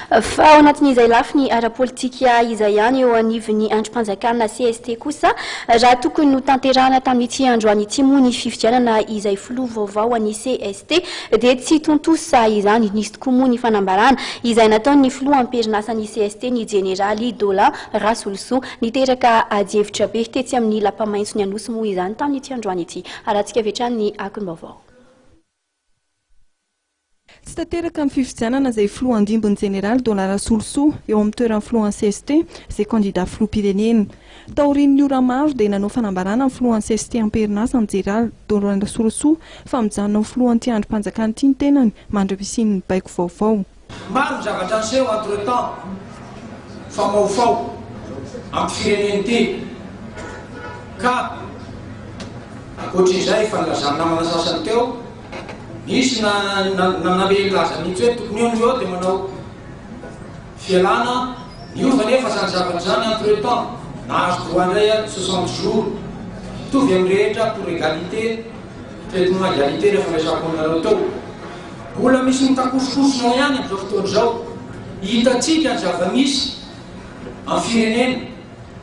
fa ao anatin'izay lafiny ara-politika izay ihany eo anivon'ny androm-panjakana CST kosa raha tokony ho tanterahana tamin'ity androany ity moa ny fifidianana izay filoha vaovao an'ny CST dia tsy tontosa izany. Nisy tokoa moa ny fanambarana izay nataon'ny filoha amperinasany CST ny jeneraly Dolan Rasoloso niteraka adievitra be tetsy amin'ny lapamaitso ny anosy moa izany tamin'ity androany ity. Arahantsika avy hatrany ny akony-baovao. Tsy tanteraka amin'ny fifidianana izay filoha andimbony jeneraly Dolan Rasoloso eo amin'ny toeran'ny filohan'ny CST izay candidat filoham-pirenena. Taorian'ny ora maro dia nanao fanambarana amin'ny filohan'ny CST amperinasa ny jeneraly Dolan Rasoloso fa mijanona amin'ny filohan'ity androm-panjakana ity ny tenany mandra-pisin'ny baiko vaovao. Maro ny zavatra niseho entre-temps famaofao amin'ny firenena ity ka ankoatr'izay fanilazana namana sasany teo nisy nabe laza mihitsy hoe tokony eo eo dia manao fialana niova nefa zany zavatra zany entre-temps nahazo droit indray 60 jours mitovy amin'ny rehetra pour égalité traitement égalité rehefa resako aminareo teo. Mbola misy mitakosokosonao ihany amin'izao fotoana izao hitatsika ny zava-misy amin'ny firenena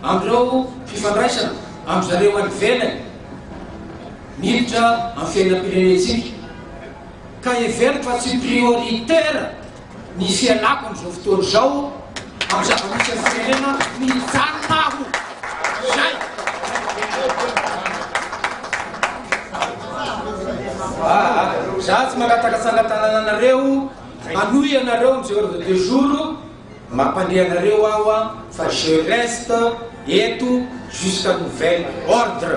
amin'ireo fifandraisana amin'ny zareo any ivelany miditra amin'ny fiainam-pirenentsika ka heveriko fa tsy prioritaire ny fialako amin'izao fotoana izao amin'ny zava-misy amin'ny firenena mijanona aho zay. Za tsy mangatakasangatanana anareo anoy anareo amin'izay ordre de jour mampandeha anareo aho fa je reste eto jusqu'à nouvel ordre.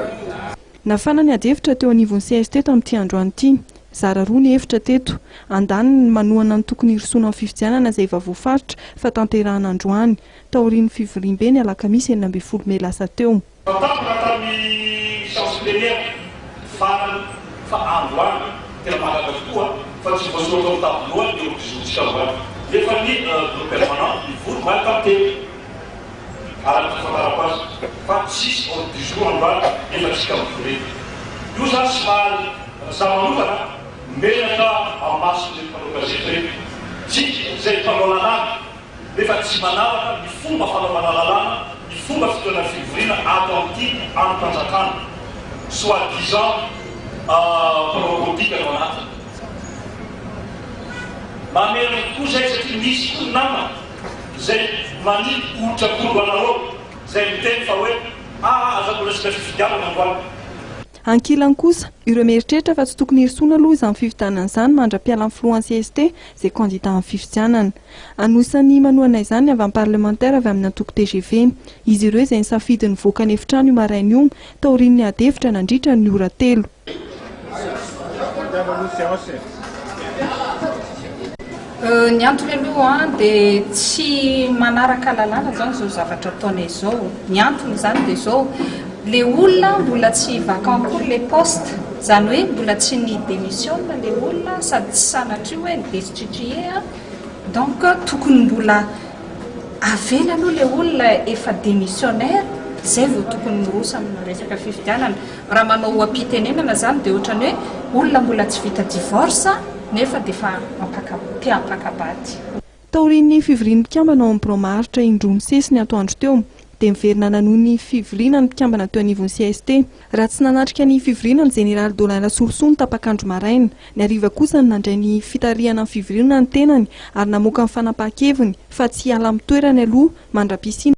Nafana ny adievitra teo anivon'ny CST tamin'ity androany ity. Zara roa ny hevitra teto. Andaniny manohana ny tokony hirosona amin'ny fifidianana izay efa voafaritra fa tanterahana androany. Taorian'ny fivoriam-be ny alakamisy 12 Mey lasa teo. Fa androany tena mahagaga tokoa fa tsy voasoratra tabloa eo am'izontsika voany nefa ny groupe permanent mivory voany tamteny araka fatarako azy fa tsisy ordre du jour androany nefa tsika mivoreny io zany somary zamanokana menaka amasony mpanao gazety reky tsy zay mpanao lalàna nefa tsy manaraka ny fomba fanaovana lalàna ny fomba fitoerana fivoriana ato amin'ity androm-panjakana soi-disant prorobotika no anatiny mamerina tokoa zay satria misy koa namana zay maniry olotra-kolo anareo zay miteny fa hoe azabola sika fifidianana androany. Ankilany kosa ireo mieritreritra fa tsy tokony hirosona aloha izany fifidianana izany mandra-piala amin'ny filohan'ny CST izay candidat amin'ny fifidianana. Anosany manohana izany avy amin'ny parlementaire avy amin'ny antoko TGV. Izy ireo izay nisafidy nivoaka ny efitrano io maraina io taorian'ny adievitra nandritra ny ora 3. Ny antony aloha dia tsy manaraka lalàna zany zao zavatra ataonay izao. Ny antony zany dia izao le olona mbola tsy vacant koa le poste zany hoe mbola tsy ny démissionne le olona sady tsy sanatry hoe destitué donc tokony mbola avela aloha le olona efa démissionnaire zay vao tokony mirosa amin'ny resaka fifidianana. Raha manao ampitenenana zany dia ohatrany hoe olona mbola tsy vita divorce nefa dia fa te hampakabady. Taorian'ny fivorian'ny mpikambana ao amin'ny Bromaritra indroa sesiny atoandro teo dia miverina nanohy ny fivoriana ny mpikambana teo anivon'ny CST. Raha tsy nanatrika ny fivoriana ny jeneraly Dolan Rasoloso ny tapakandro maraina, ny hariva kosa ny nandray ny fitarihana ny fivoriana ny tenany ary namoaka ny fanapahan-keviny fa tsy hiala amin'ny toerany aloha mandra-pisiana.